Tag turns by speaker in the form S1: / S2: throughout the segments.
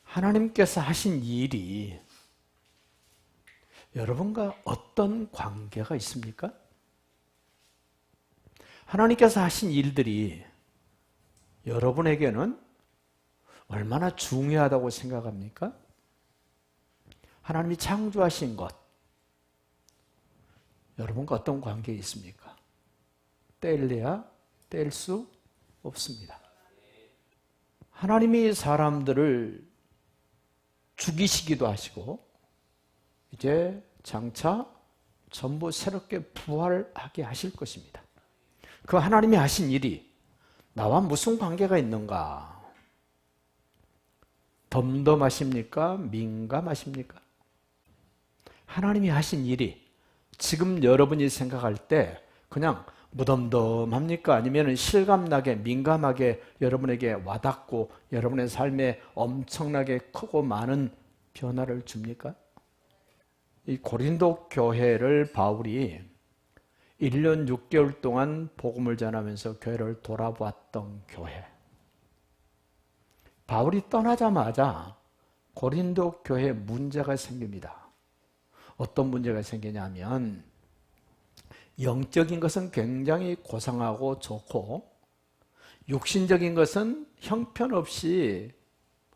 S1: 하나님께서 하신 일이 여러분과 어떤 관계가 있습니까? 하나님께서 하신 일들이 여러분에게는 얼마나 중요하다고 생각합니까? 하나님이 창조하신 것, 여러분과 어떤 관계가 있습니까? 뗄래야 뗄 수 없습니다. 하나님이 사람들을 죽이시기도 하시고 이제 장차 전부 새롭게 부활하게 하실 것입니다. 그 하나님이 하신 일이 나와 무슨 관계가 있는가? 덤덤하십니까? 민감하십니까? 하나님이 하신 일이 지금 여러분이 생각할 때 그냥 무덤덤합니까? 아니면 실감나게 민감하게 여러분에게 와닿고 여러분의 삶에 엄청나게 크고 많은 변화를 줍니까? 이 고린도 교회를 바울이 1년 6개월 동안 복음을 전하면서 교회를 돌아보았던 교회. 바울이 떠나자마자 고린도 교회에 문제가 생깁니다. 어떤 문제가 생기냐면 영적인 것은 굉장히 고상하고 좋고 육신적인 것은 형편없이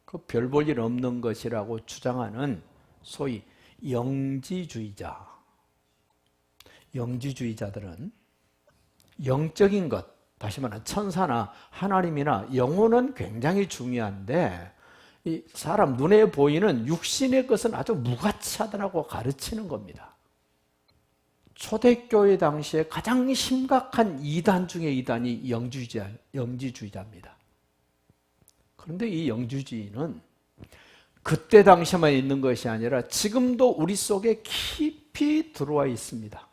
S1: 그 별 볼 일 없는 것이라고 주장하는 소위 영지주의자들은 영적인 것, 다시 말하면 천사나 하나님이나 영혼은 굉장히 중요한데 이 사람 눈에 보이는 육신의 것은 아주 무가치하다고 가르치는 겁니다. 초대교회 당시에 가장 심각한 이단 중에 이단이 영지주의자입니다. 그런데 이 영지주의는 그때 당시에만 있는 것이 아니라 지금도 우리 속에 깊이 들어와 있습니다.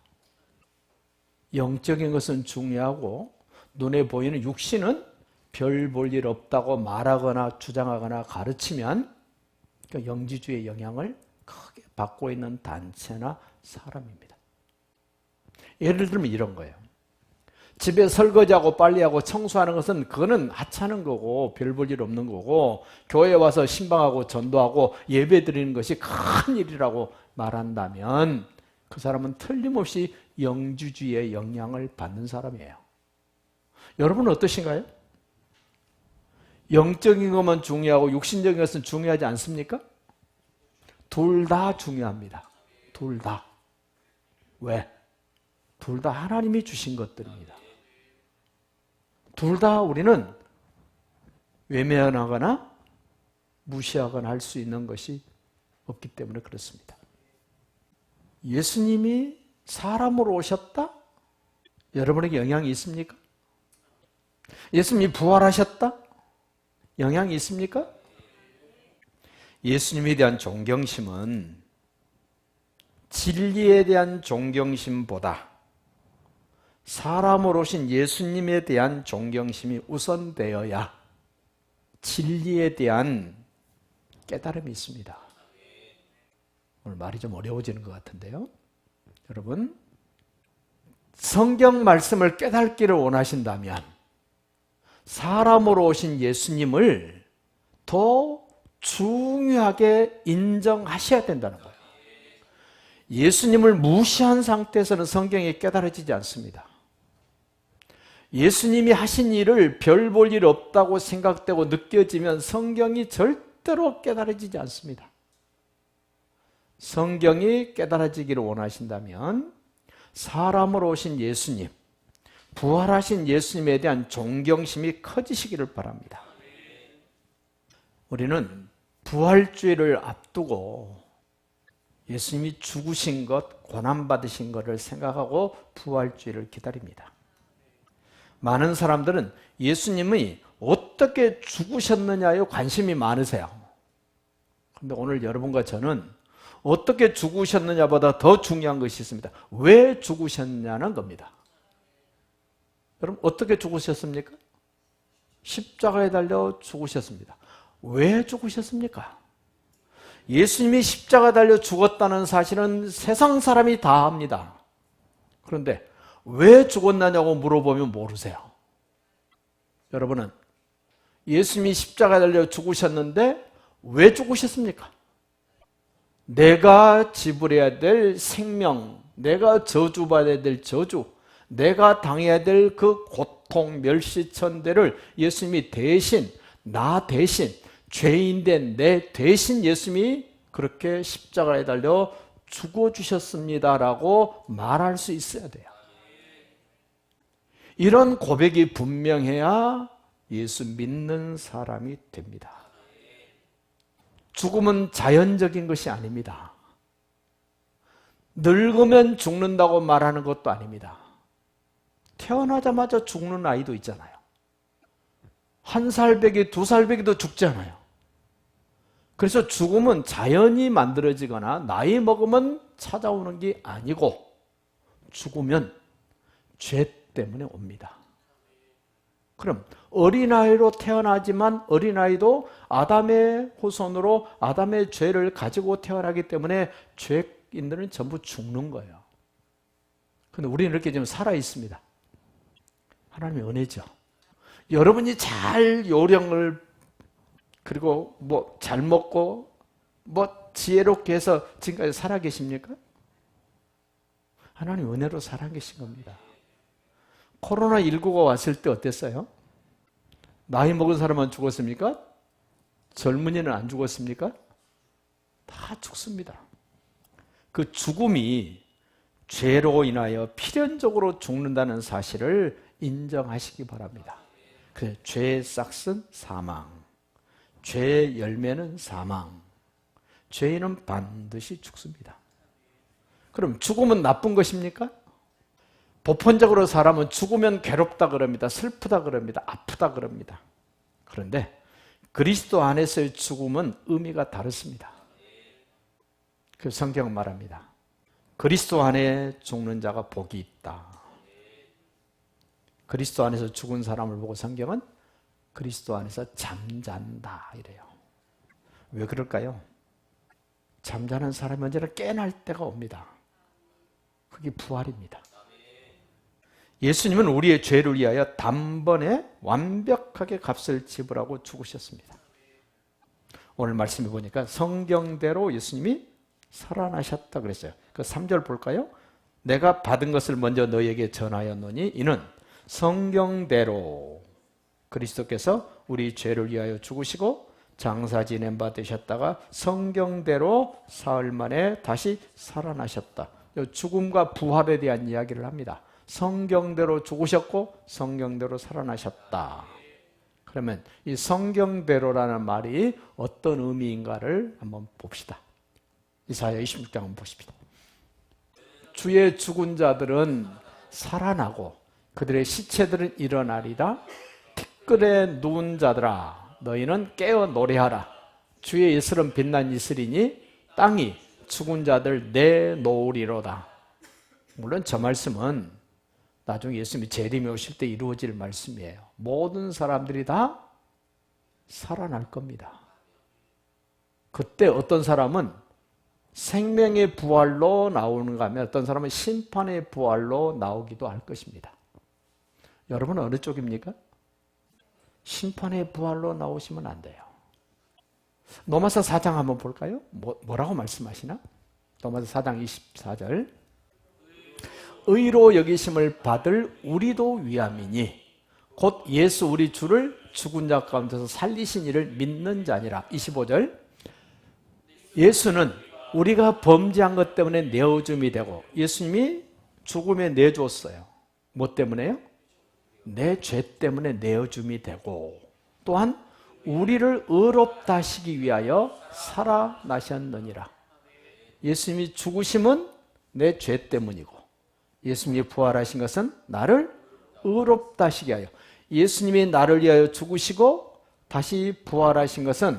S1: 영적인 것은 중요하고 눈에 보이는 육신은 별 볼 일 없다고 말하거나 주장하거나 가르치면 그 영지주의의 영향을 크게 받고 있는 단체나 사람입니다. 예를 들면 이런 거예요. 집에 설거지하고 빨래하고 청소하는 것은 그거는 하찮은 거고 별 볼 일 없는 거고 교회에 와서 신방하고 전도하고 예배 드리는 것이 큰 일이라고 말한다면 그 사람은 틀림없이 영지주의의 영향을 받는 사람이에요. 여러분은 어떠신가요? 영적인 것만 중요하고 육신적인 것은 중요하지 않습니까? 둘 다 중요합니다. 둘 다. 왜? 둘 다 하나님이 주신 것들입니다. 둘 다 우리는 외면하거나 무시하거나 할 수 있는 것이 없기 때문에 그렇습니다. 예수님이 사람으로 오셨다? 여러분에게 영향이 있습니까? 예수님이 부활하셨다? 영향이 있습니까? 예수님에 대한 존경심은 진리에 대한 존경심보다 사람으로 오신 예수님에 대한 존경심이 우선되어야 진리에 대한 깨달음이 있습니다. 오늘 말이 좀 어려워지는 것 같은데요. 여러분, 성경 말씀을 깨닫기를 원하신다면 사람으로 오신 예수님을 더 중요하게 인정하셔야 된다는 거예요. 예수님을 무시한 상태에서는 성경이 깨달아지지 않습니다. 예수님이 하신 일을 별 볼 일 없다고 생각되고 느껴지면 성경이 절대로 깨달아지지 않습니다. 성경이 깨달아지기를 원하신다면 사람으로 오신 예수님, 부활하신 예수님에 대한 존경심이 커지시기를 바랍니다. 우리는 부활주의를 앞두고 예수님이 죽으신 것, 고난받으신 것을 생각하고 부활주의를 기다립니다. 많은 사람들은 예수님이 어떻게 죽으셨느냐에 관심이 많으세요. 그런데 오늘 여러분과 저는 어떻게 죽으셨느냐보다 더 중요한 것이 있습니다. 왜 죽으셨냐는 겁니다. 여러분, 어떻게 죽으셨습니까? 십자가에 달려 죽으셨습니다. 왜 죽으셨습니까? 예수님이 십자가 달려 죽었다는 사실은 세상 사람이 다 압니다. 그런데 왜 죽었느냐고 물어보면 모르세요. 여러분은 예수님이 십자가 달려 죽으셨는데 왜 죽으셨습니까? 내가 지불해야 될 생명, 내가 저주받아야 될 저주, 내가 당해야 될 그 고통, 멸시천대를 예수님이 대신, 나 대신, 죄인된 내 대신 예수님이 그렇게 십자가에 달려 죽어주셨습니다라고 말할 수 있어야 돼요. 이런 고백이 분명해야 예수 믿는 사람이 됩니다. 죽음은 자연적인 것이 아닙니다. 늙으면 죽는다고 말하는 것도 아닙니다. 태어나자마자 죽는 아이도 있잖아요. 1살 배기, 2살 배기도 죽잖아요. 그래서 죽음은 자연이 만들어지거나 나이 먹으면 찾아오는 게 아니고 죽으면 죄 때문에 옵니다. 그럼 어린아이로 태어나지만 어린아이도 아담의 후손으로 아담의 죄를 가지고 태어나기 때문에 죄인들은 전부 죽는 거예요. 그런데 우리는 이렇게 지금 살아 있습니다. 하나님의 은혜죠. 여러분이 잘 요령을 그리고 잘 먹고 지혜롭게 해서 지금까지 살아 계십니까? 하나님 은혜로 살아 계신 겁니다. 코로나19가 왔을 때 어땠어요? 나이 먹은 사람은 죽었습니까? 젊은이는 안 죽었습니까? 다 죽습니다. 그 죽음이 죄로 인하여 필연적으로 죽는다는 사실을 인정하시기 바랍니다. 그 죄의 싹은 사망, 죄의 열매는 사망, 죄인은 반드시 죽습니다. 그럼 죽음은 나쁜 것입니까? 보편적으로 사람은 죽으면 괴롭다 그럽니다. 슬프다 그럽니다. 아프다 그럽니다. 그런데 그리스도 안에서의 죽음은 의미가 다릅니다. 그 성경은 말합니다. 그리스도 안에 죽는 자가 복이 있다. 그리스도 안에서 죽은 사람을 보고 성경은 그리스도 안에서 잠잔다 이래요. 왜 그럴까요? 잠자는 사람이 언제나 깨날 때가 옵니다. 그게 부활입니다. 예수님은 우리의 죄를 위하여 단번에 완벽하게 값을 지불하고 죽으셨습니다. 오늘 말씀해 보니까 성경대로 예수님이 살아나셨다 그랬어요. 그 3절 볼까요? 내가 받은 것을 먼저 너희에게 전하였노니 이는 성경대로 그리스도께서 우리 죄를 위하여 죽으시고 장사 지낸 바 되셨다가 성경대로 사흘 만에 다시 살아나셨다. 죽음과 부활에 대한 이야기를 합니다. 성경대로 죽으셨고 성경대로 살아나셨다. 그러면 이 성경대로라는 말이 어떤 의미인가를 한번 봅시다. 이사야 26장 한번 보십시다. 주의 죽은 자들은 살아나고 그들의 시체들은 일어나리라. 티끌에 누운 자들아 너희는 깨어 노래하라. 주의 예술은 빛난 이슬이니 땅이 죽은 자들 내놓으리로다. 물론 저 말씀은 나중에 예수님이 재림이 오실 때 이루어질 말씀이에요. 모든 사람들이 다 살아날 겁니다. 그때 어떤 사람은 생명의 부활로 나오는가 하면 어떤 사람은 심판의 부활로 나오기도 할 것입니다. 여러분은 어느 쪽입니까? 심판의 부활로 나오시면 안 돼요. 로마서 4장 한번 볼까요? 뭐라고 말씀하시나? 로마서 4장 24절 의로 여기심을 받을 우리도 위함이니 곧 예수 우리 주를 죽은 자 가운데서 살리신 이를 믿는 자니라. 25절 예수는 우리가 범죄한 것 때문에 내어줌이 되고 예수님이 죽음에 내주었어요. 뭐 때문에요? 내 죄 때문에 내어줌이 되고 또한 우리를 의롭다 하시기 위하여 살아나셨느니라. 예수님이 죽으심은 내 죄 때문이고 예수님이 부활하신 것은 나를 의롭다 하시게 하여 예수님이 나를 위하여 죽으시고 다시 부활하신 것은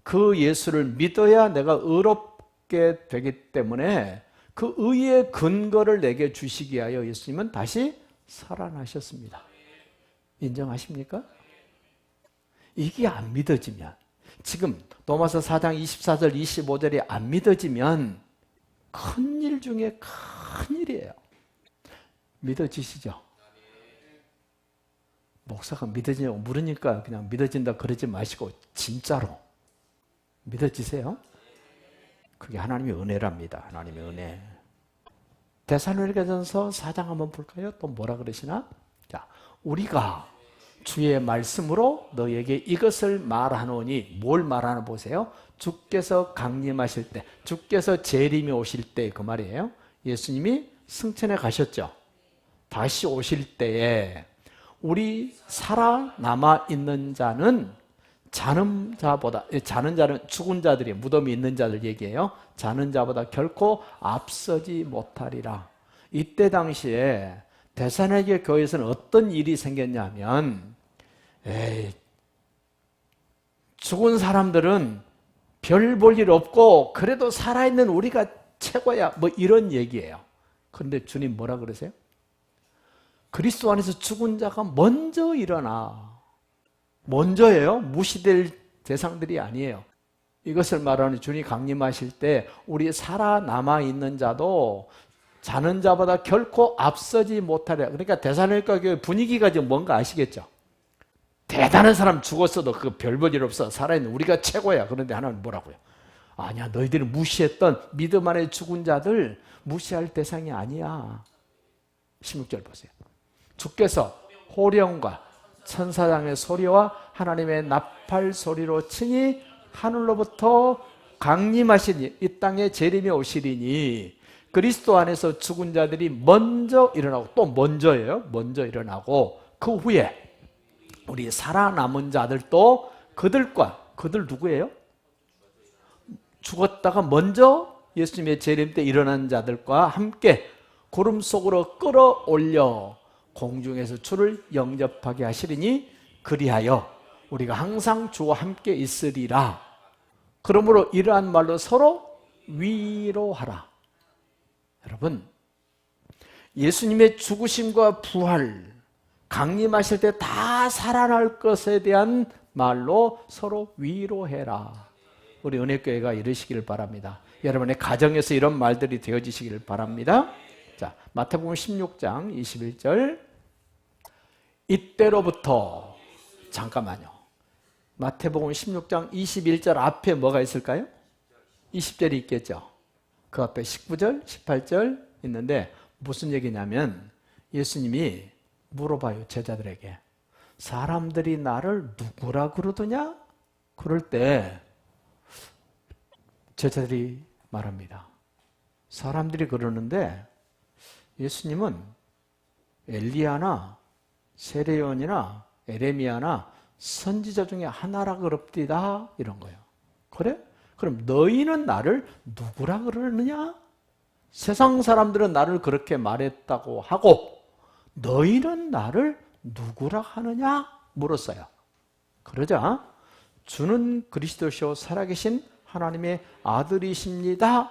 S1: 그 예수를 믿어야 내가 의롭게 되기 때문에 그 의의 근거를 내게 주시기 위하여 예수님은 다시 살아나셨습니다. 인정하십니까? 이게 안 믿어지면 지금 로마서 4장 24절 25절이 안 믿어지면 큰일 중에 큰일이에요. 믿어지시죠? 목사가 믿어지냐고 물으니까 그냥 믿어진다 그러지 마시고 진짜로 믿어지세요? 그게 하나님의 은혜랍니다. 하나님의 은혜. 데살로니가전서 4장 한번 볼까요? 또 뭐라 그러시나? 자, 우리가 주의 말씀으로 너에게 이것을 말하노니, 뭘 말하나 보세요. 주께서 강림하실 때, 주께서 재림이 오실 때, 그 말이에요. 예수님이 승천해 가셨죠. 다시 오실 때에 우리 살아남아 있는 자는 자는 자는 죽은 자들이, 무덤이 있는 자들 얘기해요. 자는 자보다 결코 앞서지 못하리라. 이때 당시에 데살로니가 교회에서는 어떤 일이 생겼냐면, 죽은 사람들은 별 볼 일 없고 그래도 살아있는 우리가 최고야, 뭐 이런 얘기예요. 그런데 주님 뭐라 그러세요? 그리스도 안에서 죽은 자가 먼저 일어나. 먼저예요. 무시될 대상들이 아니에요. 이것을 말하는, 주님 강림하실 때 우리 살아남아 있는 자도 자는 자보다 결코 앞서지 못하리라. 그러니까 데살로니가 교회 분위기가 좀 뭔가 아시겠죠? 대단한 사람 죽었어도 그 별 볼 일 없어. 살아있는 우리가 최고야. 그런데 하나님 뭐라고요? 아니야, 너희들이 무시했던 믿음 안에 죽은 자들 무시할 대상이 아니야. 16절 보세요. 주께서 호령과 천사장의 소리와 하나님의 나팔 소리로 친히 하늘로부터 강림하시니, 이 땅에 재림이 오시리니 그리스도 안에서 죽은 자들이 먼저 일어나고, 또 먼저예요. 먼저 일어나고 그 후에 우리 살아남은 자들도 그들 누구예요? 죽었다가 먼저 예수님의 재림 때 일어난 자들과 함께 구름 속으로 끌어올려 공중에서 주를 영접하게 하시리니 그리하여 우리가 항상 주와 함께 있으리라. 그러므로 이러한 말로 서로 위로하라. 여러분, 예수님의 죽으심과 부활, 강림하실 때 다 살아날 것에 대한 말로 서로 위로해라. 우리 은혜교회가 이러시기를 바랍니다. 여러분의 가정에서 이런 말들이 되어지시기를 바랍니다. 자, 마태복음 16장 21절. 이때로부터, 잠깐만요. 마태복음 16장 21절 앞에 뭐가 있을까요? 20절이 있겠죠. 그 앞에 19절, 18절 있는데 무슨 얘기냐면, 예수님이 물어봐요, 제자들에게. 사람들이 나를 누구라 그러더냐? 그럴 때 제자들이 말합니다. 사람들이 그러는데 예수님은 엘리야나 세례요한이나 에레미야나 선지자 중에 하나라 그럽디다, 이런 거예요. 그래? 그럼 너희는 나를 누구라 그러느냐? 세상 사람들은 나를 그렇게 말했다고 하고 너희는 나를 누구라 하느냐? 물었어요. 그러자 주는 그리스도시요 살아계신 하나님의 아들이십니다.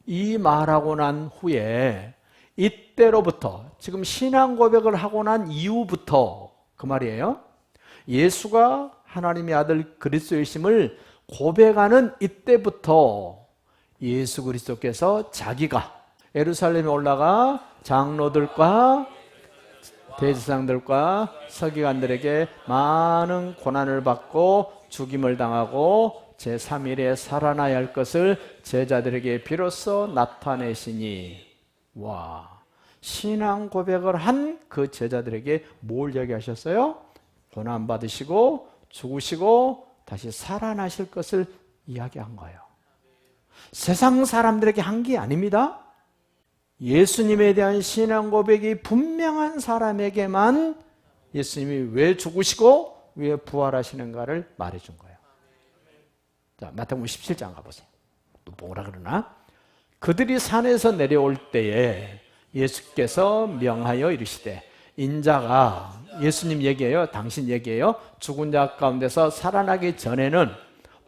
S1: 이 말하고 난 후에, 이때로부터, 지금 신앙 고백을 하고 난 이후부터, 그 말이에요. 예수가 하나님의 아들 그리스도이심을 고백하는 이때부터 예수 그리스도께서 자기가 예루살렘에 올라가 장로들과 대제사장들과 서기관들에게 많은 고난을 받고 죽임을 당하고 제3일에 살아나야 할 것을 제자들에게 비로소 나타내시니, 와, 신앙 고백을 한 그 제자들에게 뭘 얘기하셨어요? 고난 받으시고 죽으시고 다시 살아나실 것을 이야기한 거예요. 세상 사람들에게 한 게 아닙니다. 예수님에 대한 신앙 고백이 분명한 사람에게만 예수님이 왜 죽으시고 왜 부활하시는가를 말해준 거예요. 자, 마태복음 17장 가보세요. 또 뭐라 그러나? 그들이 산에서 내려올 때에 예수께서 명하여 이르시되, 인자가, 예수님 얘기예요, 당신 얘기예요, 죽은 자 가운데서 살아나기 전에는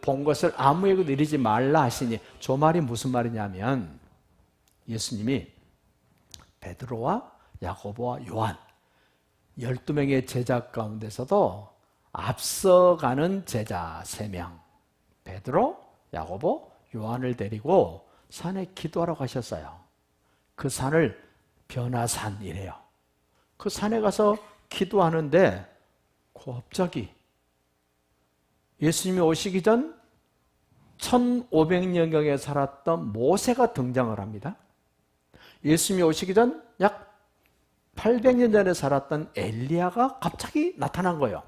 S1: 본 것을 아무에게도 이르지 말라 하시니, 저 말이 무슨 말이냐면 예수님이 베드로와 야고보와 요한 12명의 제자 가운데서도 앞서가는 제자 3명, 베드로, 야고보, 요한을 데리고 산에 기도하러 가셨어요. 그 산을 변화산이래요. 그 산에 가서 기도하는데 갑자기 예수님이 오시기 전 1500년경에 살았던 모세가 등장을 합니다. 예수님이 오시기 전 약 800년 전에 살았던 엘리야가 갑자기 나타난 거예요.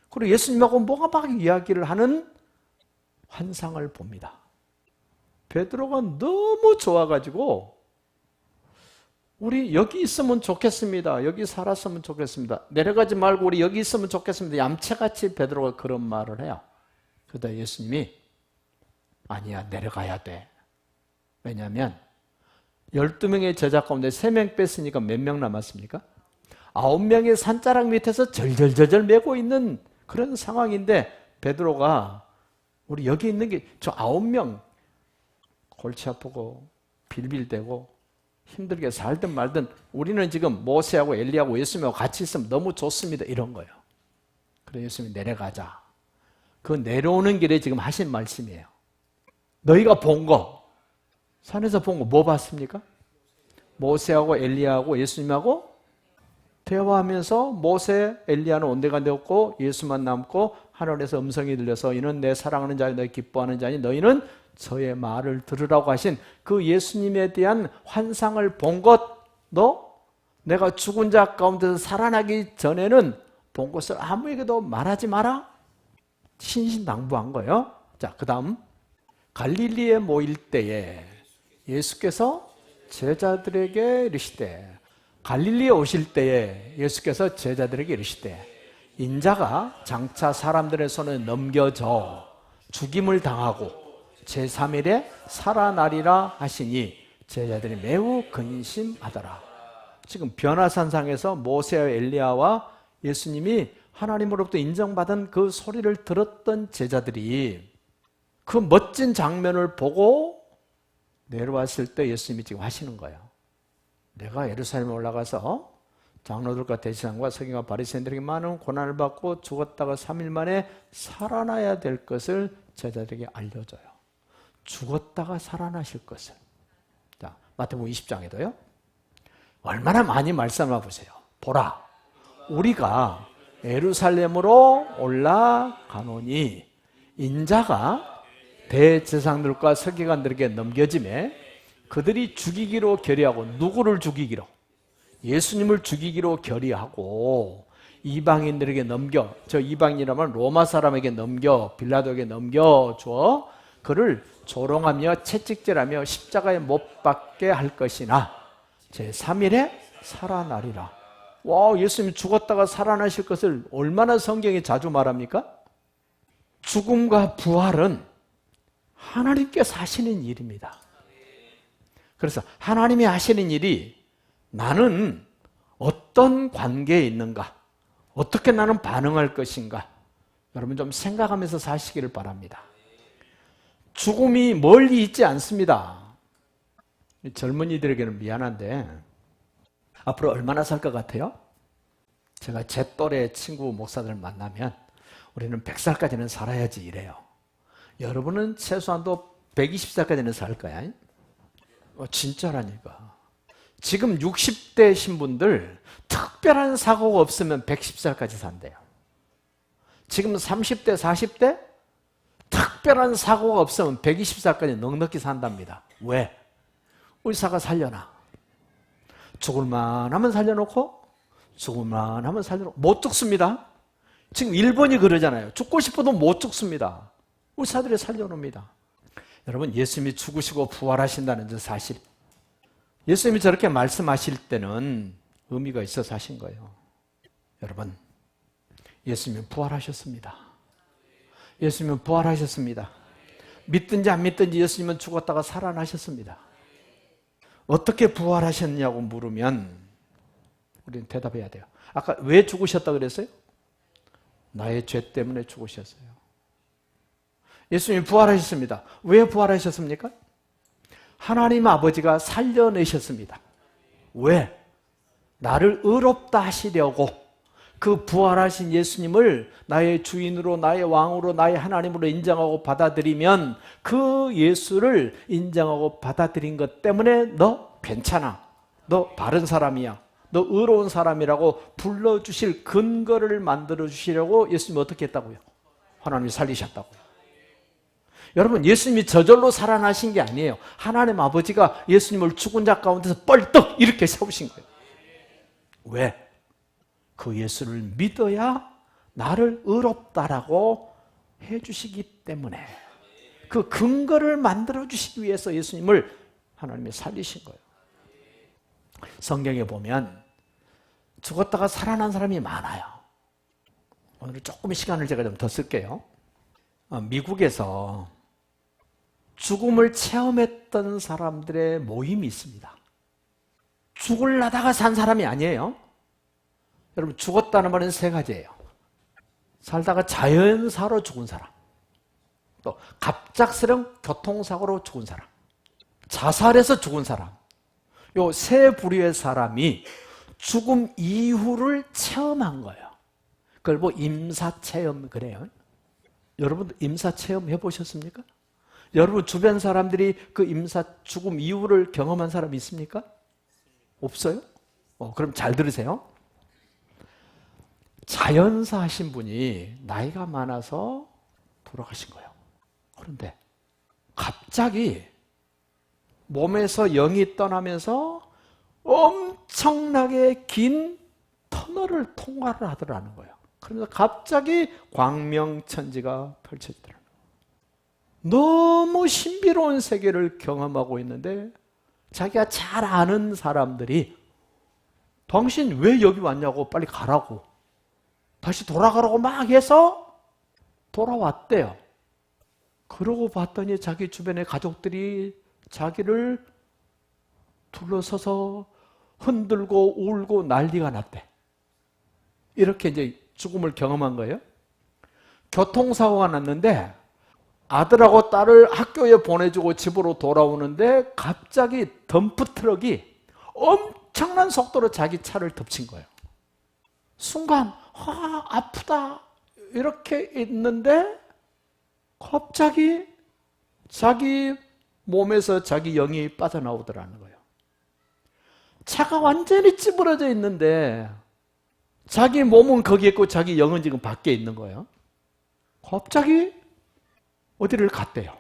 S1: 그리고 예수님하고 뭐가 막 이야기를 하는 환상을 봅니다. 베드로가 너무 좋아가지고 우리 여기 있으면 좋겠습니다. 여기 살았으면 좋겠습니다. 내려가지 말고 우리 여기 있으면 좋겠습니다. 얌체같이 베드로가 그런 말을 해요. 그러다 예수님이 아니야, 내려가야 돼. 왜냐하면 12명의 제자 가운데 3명 뺐으니까 몇 명 남았습니까? 9명의 산자락 밑에서 절절절절 매고 있는 그런 상황인데 베드로가 우리 여기 있는 게 저 9명 골치 아프고 빌빌대고 힘들게 살든 말든 우리는 지금 모세하고 엘리야하고 예수님하고 같이 있으면 너무 좋습니다. 이런 거예요. 그래서 예수님이 내려가자. 그 내려오는 길에 지금 하신 말씀이에요. 너희가 본 거, 산에서 본 거 뭐 봤습니까? 모세하고 엘리야하고 예수님하고 대화하면서 모세, 엘리야는 온데간데 없고 예수만 남고 하늘에서 음성이 들려서 이는 내 사랑하는 자니 너희 기뻐하는 자니 너희는 저의 말을 들으라고 하신 그 예수님에 대한 환상을 본 것, 너 내가 죽은 자 가운데서 살아나기 전에는 본 것을 아무에게도 말하지 마라. 신신당부한 거예요. 자, 그 다음 갈릴리에 모일 때에 예수께서 제자들에게 이르시되, 갈릴리에 오실 때에 예수께서 제자들에게 이르시되 인자가 장차 사람들의 손에 넘겨져 죽임을 당하고 제3일에 살아나리라 하시니 제자들이 매우 근심하더라. 지금 변화산상에서 모세와 엘리야와 예수님이 하나님으로부터 인정받은 그 소리를 들었던 제자들이 그 멋진 장면을 보고 내려왔을 때 예수님이 지금 하시는 거예요. 내가 예루살렘에 올라가서 장로들과 대제사장과 서기관과 바리새인들에게 많은 고난을 받고 죽었다가 3일 만에 살아나야 될 것을 제자들에게 알려줘요. 죽었다가 살아나실 것을. 자, 마태복음 20장에도요. 얼마나 많이 말씀해 보세요. 보라, 우리가 예루살렘으로 올라가노니 인자가 대제사장들과 서기관들에게 넘겨짐에 그들이 죽이기로 결의하고, 누구를 죽이기로? 예수님을 죽이기로 결의하고 이방인들에게 넘겨, 저 이방인이라면 로마 사람에게 넘겨, 빌라도에게 넘겨줘 그를 조롱하며 채찍질하며 십자가에 못 박게 할 것이나 제3일에 살아나리라. 와, 예수님이 죽었다가 살아나실 것을 얼마나 성경이 자주 말합니까? 죽음과 부활은 하나님께서 하시는 일입니다. 그래서 하나님이 하시는 일이 나는 어떤 관계에 있는가, 어떻게 나는 반응할 것인가, 여러분 좀 생각하면서 사시기를 바랍니다. 죽음이 멀리 있지 않습니다. 젊은이들에게는 미안한데 앞으로 얼마나 살 것 같아요? 제가 제 또래 친구 목사들 만나면 우리는 100살까지는 살아야지 이래요. 여러분은 최소한도 120살까지는 살 거야. 진짜라니까. 지금 60대 신분들 특별한 사고가 없으면 110살까지 산대요. 지금 30대, 40대 특별한 사고가 없으면 120살까지 넉넉히 산답니다. 왜? 의사가 살려놔. 죽을만 하면 살려놓고 죽을만 하면 살려놓고 못 죽습니다. 지금 일본이 그러잖아요. 죽고 싶어도 못 죽습니다. 의사들이 살려놓습니다. 여러분, 예수님이 죽으시고 부활하신다는 저 사실, 예수님이 저렇게 말씀하실 때는 의미가 있어서 하신 거예요. 여러분, 예수님은 부활하셨습니다. 예수님은 부활하셨습니다. 믿든지 안 믿든지 예수님은 죽었다가 살아나셨습니다. 어떻게 부활하셨냐고 물으면 우리는 대답해야 돼요. 아까 왜 죽으셨다고 그랬어요? 나의 죄 때문에 죽으셨어요. 예수님이 부활하셨습니다. 왜 부활하셨습니까? 하나님 아버지가 살려내셨습니다. 왜? 나를 의롭다 하시려고 그 부활하신 예수님을 나의 주인으로, 나의 왕으로, 나의 하나님으로 인정하고 받아들이면 그 예수를 인정하고 받아들인 것 때문에 너 괜찮아, 너 바른 사람이야, 너 의로운 사람이라고 불러주실 근거를 만들어 주시려고 예수님이 어떻게 했다고요? 하나님이 살리셨다고요. 여러분, 예수님이 저절로 살아나신 게 아니에요. 하나님 아버지가 예수님을 죽은 자 가운데서 뻘떡 이렇게 세우신 거예요. 왜? 그 예수를 믿어야 나를 의롭다라고 해주시기 때문에, 그 근거를 만들어주시기 위해서 예수님을 하나님이 살리신 거예요. 성경에 보면 죽었다가 살아난 사람이 많아요. 오늘 조금 시간을 제가 좀 더 쓸게요. 미국에서 죽음을 체험했던 사람들의 모임이 있습니다. 죽으려다가 산 사람이 아니에요. 여러분, 죽었다는 말은 세 가지예요. 살다가 자연사로 죽은 사람, 또 갑작스러운 교통사고로 죽은 사람, 자살해서 죽은 사람. 요 세 부류의 사람이 죽음 이후를 체험한 거예요. 그걸 뭐 임사체험 그래요. 여러분 임사체험 해보셨습니까? 여러분 주변 사람들이 그 죽음 이후를 경험한 사람이 있습니까? 없어요? 그럼 잘 들으세요. 자연사 하신 분이 나이가 많아서 돌아가신 거예요. 그런데 갑자기 몸에서 영이 떠나면서 엄청나게 긴 터널을 통과를 하더라는 거예요. 그러면서 갑자기 광명천지가 펼쳐지더라는 거예요. 너무 신비로운 세계를 경험하고 있는데 자기가 잘 아는 사람들이 당신 왜 여기 왔냐고, 빨리 가라고, 다시 돌아가라고 막 해서 돌아왔대요. 그러고 봤더니 자기 주변의 가족들이 자기를 둘러서서 흔들고 울고 난리가 났대. 이렇게 이제 죽음을 경험한 거예요. 교통사고가 났는데 아들하고 딸을 학교에 보내주고 집으로 돌아오는데 갑자기 덤프트럭이 엄청난 속도로 자기 차를 덮친 거예요. 순간 아프다 이렇게 있는데 갑자기 자기 몸에서 자기 영이 빠져나오더라는 거예요. 차가 완전히 찌부러져 있는데 자기 몸은 거기에 있고 자기 영은 지금 밖에 있는 거예요. 갑자기 어디를 갔대요.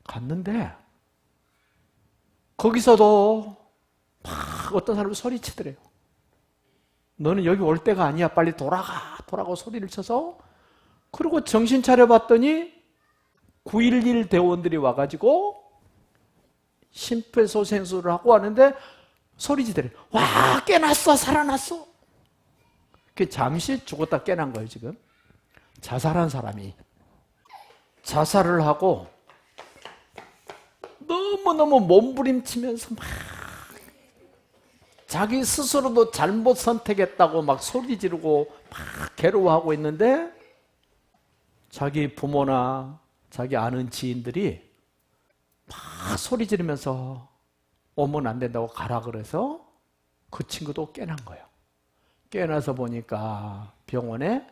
S1: 갔는데 거기서도 막 어떤 사람이 소리치더래요. 너는 여기 올 때가 아니야, 빨리 돌아가 소리를 쳐서, 그리고 정신 차려봤더니 911 대원들이 와가지고 심폐소생술을 하고 하는데 소리지더래요. 와, 깨났어, 살아났어. 잠시 죽었다 깨난 거예요. 지금 자살한 사람이 자살을 하고 너무너무 몸부림치면서 막 자기 스스로도 잘못 선택했다고 막 소리 지르고 막 괴로워하고 있는데 자기 부모나 자기 아는 지인들이 막 소리 지르면서 오면 안 된다고 가라 그래서 그 친구도 깨난 거예요. 깨나서 보니까 병원에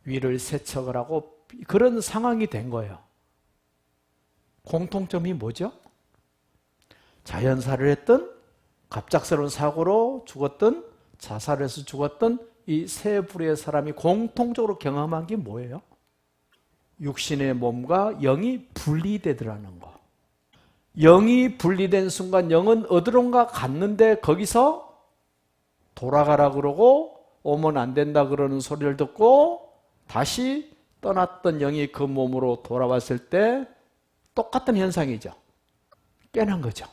S1: 위를 세척을 하고 그런 상황이 된 거예요. 공통점이 뭐죠? 자연사를 했던, 갑작스러운 사고로 죽었던, 자살해서 죽었던 이 세 부류의 사람이 공통적으로 경험한 게 뭐예요? 육신의 몸과 영이 분리되더라는 거. 영이 분리된 순간 영은 어디론가 갔는데 거기서 돌아가라 그러고 오면 안 된다 그러는 소리를 듣고 다시 떠났던 영이 그 몸으로 돌아왔을 때 똑같은 현상이죠. 깨난 거죠.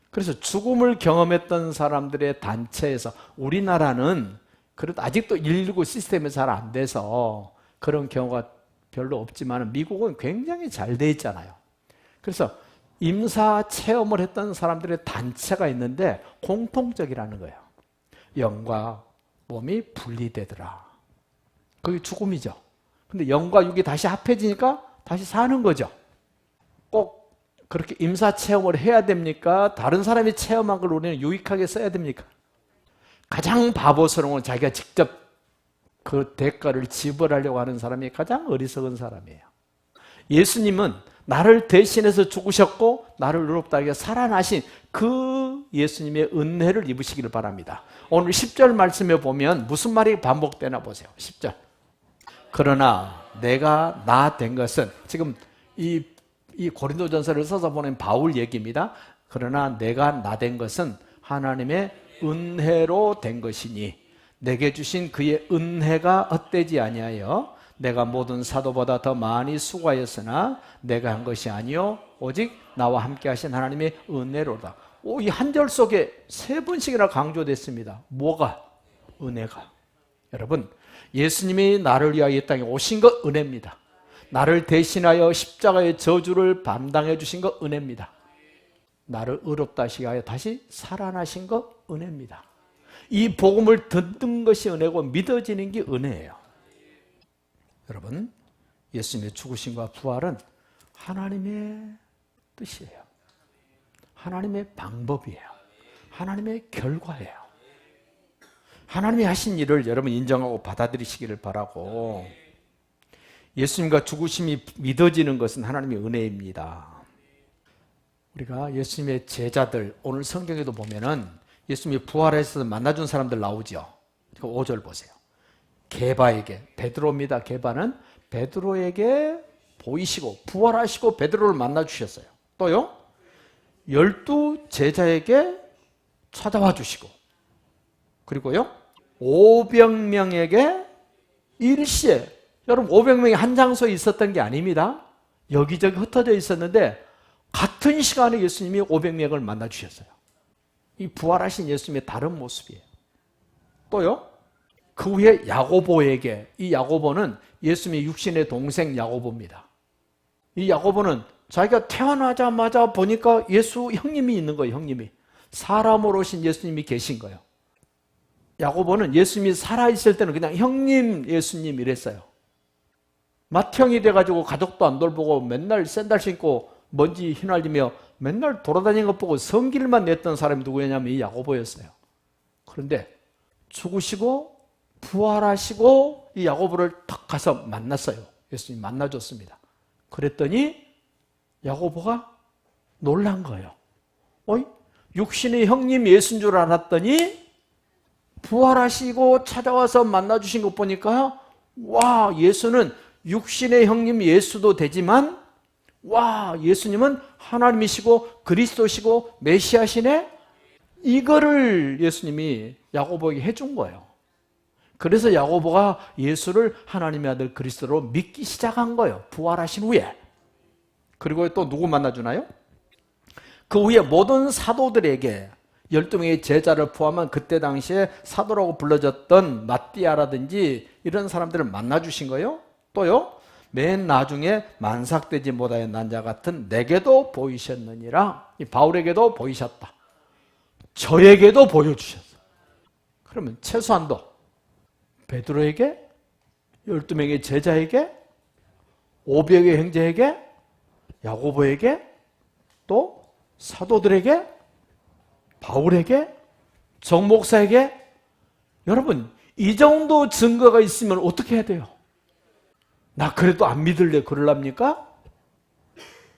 S1: 그래서 죽음을 경험했던 사람들의 단체에서, 우리나라는 그래도 아직도 119 시스템이 잘 안 돼서 그런 경우가 별로 없지만 미국은 굉장히 잘 돼 있잖아요. 그래서 임사 체험을 했던 사람들의 단체가 있는데 공통적이라는 거예요. 영과 몸이 분리되더라. 그게 죽음이죠. 근데 영과 육이 다시 합해지니까 다시 사는 거죠. 꼭 그렇게 임사 체험을 해야 됩니까? 다른 사람이 체험한 걸 우리는 유익하게 써야 됩니까? 가장 바보스러운 건 자기가 직접 그 대가를 지불하려고 하는 사람이 가장 어리석은 사람이에요. 예수님은 나를 대신해서 죽으셨고 나를 의롭다하게 살아나신 그 예수님의 은혜를 입으시기를 바랍니다. 오늘 10절 말씀에 보면 무슨 말이 반복되나 보세요. 10절. 그러나 내가 나 된 것은, 지금 이 고린도전서를 써서 보낸 바울 얘기입니다. 그러나 내가 나 된 것은 하나님의 은혜로 된 것이니 내게 주신 그의 은혜가 헛되지 아니하여 내가 모든 사도보다 더 많이 수고하였으나 내가 한 것이 아니요 오직 나와 함께 하신 하나님의 은혜로다. 이 한 절 속에 3번씩이나 강조됐습니다. 뭐가? 은혜가. 여러분, 예수님이 나를 위하여 이 땅에 오신 것 은혜입니다. 나를 대신하여 십자가의 저주를 감당해 주신 것 은혜입니다. 나를 의롭다 하시게 하여 다시 살아나신 것 은혜입니다. 이 복음을 듣는 것이 은혜고 믿어지는 게 은혜예요. 여러분, 예수님의 죽으심과 부활은 하나님의 뜻이에요. 하나님의 방법이에요. 하나님의 결과예요. 하나님이 하신 일을 여러분 인정하고 받아들이시기를 바라고, 예수님과 죽으심이 믿어지는 것은 하나님의 은혜입니다. 우리가 예수님의 제자들, 오늘 성경에도 보면은 예수님이 부활해서 만나준 사람들 나오죠. 5절 보세요. 게바에게, 베드로입니다. 게바는 베드로에게 보이시고 부활하시고 베드로를 만나주셨어요. 또요, 12 제자에게 찾아와 주시고, 그리고요 500명에게 일시에, 여러분 500명이 한 장소에 있었던 게 아닙니다. 여기저기 흩어져 있었는데 같은 시간에 예수님이 500명을 만나 주셨어요. 이 부활하신 예수님의 다른 모습이에요. 또요, 그 후에 야고보에게, 이 야고보는 예수님의 육신의 동생 야고보입니다. 이 야고보는 자기가 태어나자마자 보니까 예수 형님이 있는 거예요. 형님이 사람으로 오신 예수님이 계신 거예요. 야고보는 예수님이 살아있을 때는 그냥 형님 예수님 이랬어요. 맏형이 돼가지고 가족도 안 돌보고 맨날 샌들 신고 먼지 휘날리며 맨날 돌아다니는 것 보고 성길만 냈던 사람이 누구였냐면 이 야고보였어요. 그런데 죽으시고 부활하시고 이 야고보를 탁 가서 만났어요. 예수님 만나줬습니다. 그랬더니 야고보가 놀란 거예요. 육신의 형님 예수인 줄 알았더니 부활하시고 찾아와서 만나주신 것 보니까, 와, 예수는 육신의 형님 예수도 되지만, 와, 예수님은 하나님이시고 그리스도시고 메시아시네? 이거를 예수님이 야고보에게 해준 거예요. 그래서 야고보가 예수를 하나님의 아들 그리스도로 믿기 시작한 거예요. 부활하신 후에. 그리고 또 누구 만나주나요? 그 후에 모든 사도들에게, 12명의 제자를 포함한 그때 당시에 사도라고 불러졌던 마띠아라든지 이런 사람들을 만나주신 거예요. 또요, 맨 나중에 만삭되지 못하여 난 자 같은 내게도 보이셨느니라. 이 바울에게도 보이셨다. 저에게도 보여주셨어. 그러면 최소한도 베드로에게, 12명의 제자에게, 500의 형제에게, 야고보에게, 또 사도들에게, 바울에게, 정목사에게, 여러분 이 정도 증거가 있으면 어떻게 해야 돼요? 나 그래도 안 믿을래 그러랍니까?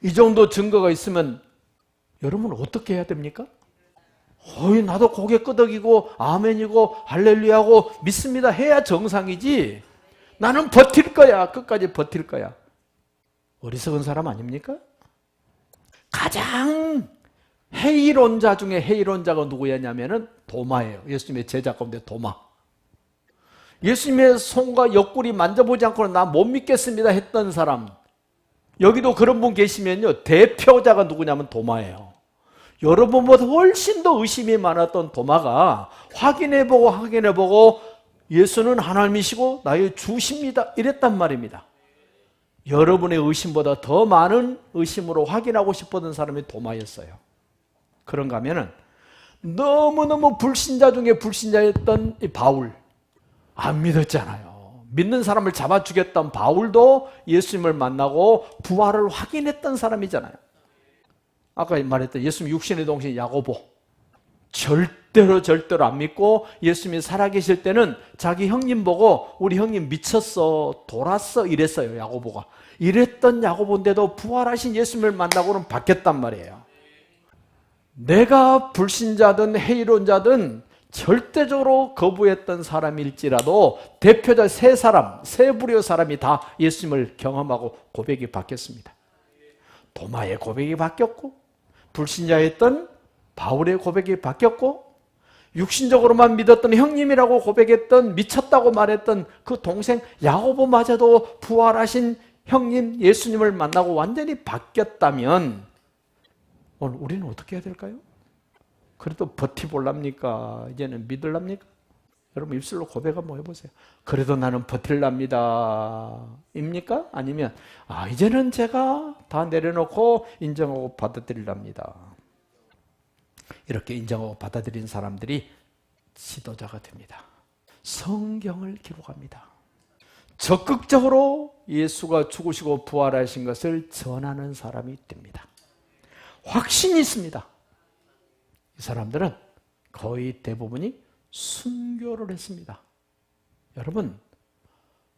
S1: 이 정도 증거가 있으면 여러분 어떻게 해야 됩니까? 나도 고개 끄덕이고 아멘이고 할렐루야고 믿습니다 해야 정상이지, 나는 버틸 거야, 끝까지 버틸 거야. 어리석은 사람 아닙니까? 가장 해이론자 중에 해이론자가 누구였냐면은 도마예요. 예수님의 제자 가운데 도마. 예수님의 손과 옆구리 만져보지 않고는 나 못 믿겠습니다 했던 사람, 여기도 그런 분 계시면요, 대표자가 누구냐면 도마예요. 여러분보다 훨씬 더 의심이 많았던 도마가 확인해보고 예수는 하나님이시고 나의 주십니다 이랬단 말입니다. 여러분의 의심보다 더 많은 의심으로 확인하고 싶었던 사람이 도마였어요. 그런가 하면은 너무너무 불신자 중에 불신자였던 이 바울, 안 믿었잖아요. 믿는 사람을 잡아 죽였던 바울도 예수님을 만나고 부활을 확인했던 사람이잖아요. 아까 말했던 예수님 육신의 동생 야고보, 절대로 안 믿고 예수님이 살아계실 때는 자기 형님 보고 우리 형님 미쳤어, 돌았어 이랬어요. 야고보가 이랬던 야고보인데도 부활하신 예수님을 만나고는 바뀌었단 말이에요. 내가 불신자든 해이론자든 절대적으로 거부했던 사람일지라도 대표자 세 부류 사람이 다 예수님을 경험하고 고백이 바뀌었습니다. 도마의 고백이 바뀌었고, 불신자였던 바울의 고백이 바뀌었고, 육신적으로만 믿었던 형님이라고 고백했던, 미쳤다고 말했던 그 동생 야고보마저도 부활하신 형님 예수님을 만나고 완전히 바뀌었다면 오늘 우리는 어떻게 해야 될까요? 그래도 버티볼랍니까? 이제는 믿을랍니까? 여러분 입술로 고백 한번 해보세요. 그래도 나는 버틸랍니다. 입니까? 아니면 이제는 제가 다 내려놓고 인정하고 받아들일랍니다. 이렇게 인정하고 받아들인 사람들이 지도자가 됩니다. 성경을 기록합니다. 적극적으로 예수가 죽으시고 부활하신 것을 전하는 사람이 됩니다. 확신이 있습니다. 이 사람들은 거의 대부분이 순교를 했습니다. 여러분,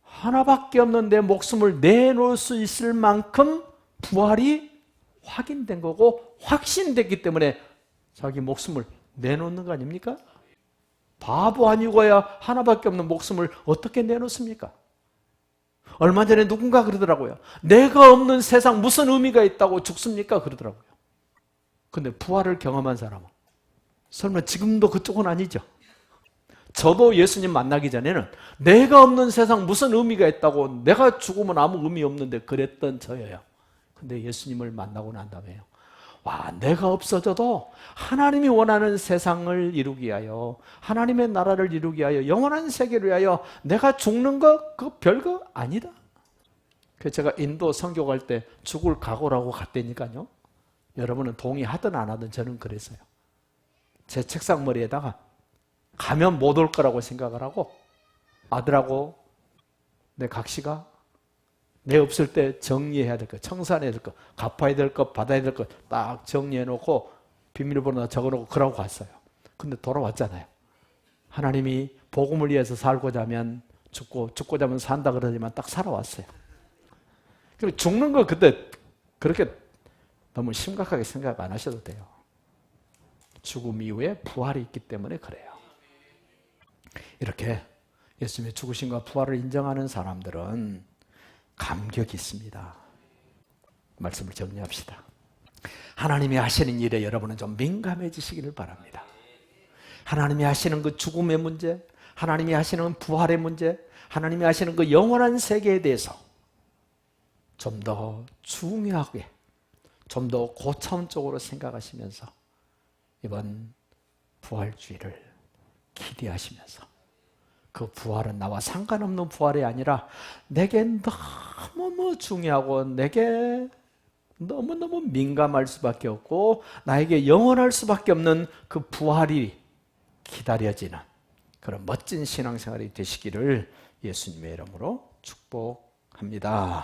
S1: 하나밖에 없는 내 목숨을 내놓을 수 있을 만큼 부활이 확인된 거고 확신됐기 때문에 자기 목숨을 내놓는 거 아닙니까? 바보 아니고야 하나밖에 없는 목숨을 어떻게 내놓습니까? 얼마 전에 누군가 그러더라고요. 내가 없는 세상 무슨 의미가 있다고 죽습니까? 그러더라고요. 근데 부활을 경험한 사람은 설마 지금도 그쪽은 아니죠? 저도 예수님 만나기 전에는 내가 없는 세상 무슨 의미가 있다고, 내가 죽으면 아무 의미 없는데 그랬던 저예요. 근데 예수님을 만나고 난 다음에요, 내가 없어져도 하나님이 원하는 세상을 이루기 위하여, 하나님의 나라를 이루기 위하여, 영원한 세계를 위하여 내가 죽는 거 그거 별거 아니다. 그래서 제가 인도 선교 갈 때 죽을 각오라고 갔다니까요. 여러분은 동의하든 안 하든 저는 그랬어요. 제 책상 머리에다가 가면 못 올 거라고 생각을 하고, 아들하고 내 각시가 내 없을 때 정리해야 될 것, 청산해야 될 것, 갚아야 될 것, 받아야 될 것 딱 정리해놓고 비밀번호 적어놓고 그러고 갔어요. 근데 돌아왔잖아요. 하나님이 복음을 위해서 살고자 하면 죽고, 죽고자 하면 산다 그러지만 딱 살아왔어요. 그리고 죽는 거 그때 그렇게 너무 심각하게 생각 안 하셔도 돼요. 죽음 이후에 부활이 있기 때문에 그래요. 이렇게 예수님의 죽으심과 부활을 인정하는 사람들은 감격이 있습니다. 말씀을 정리합시다. 하나님이 하시는 일에 여러분은 좀 민감해지시기를 바랍니다. 하나님이 하시는 그 죽음의 문제, 하나님이 하시는 부활의 문제, 하나님이 하시는 그 영원한 세계에 대해서 좀 더 중요하게, 좀 더 고차원적으로 생각하시면서 이번 부활주의를 기대하시면서, 그 부활은 나와 상관없는 부활이 아니라 내게 너무너무 중요하고 내게 너무너무 민감할 수밖에 없고 나에게 영원할 수밖에 없는 그 부활이 기다려지는 그런 멋진 신앙생활이 되시기를 예수님의 이름으로 축복합니다.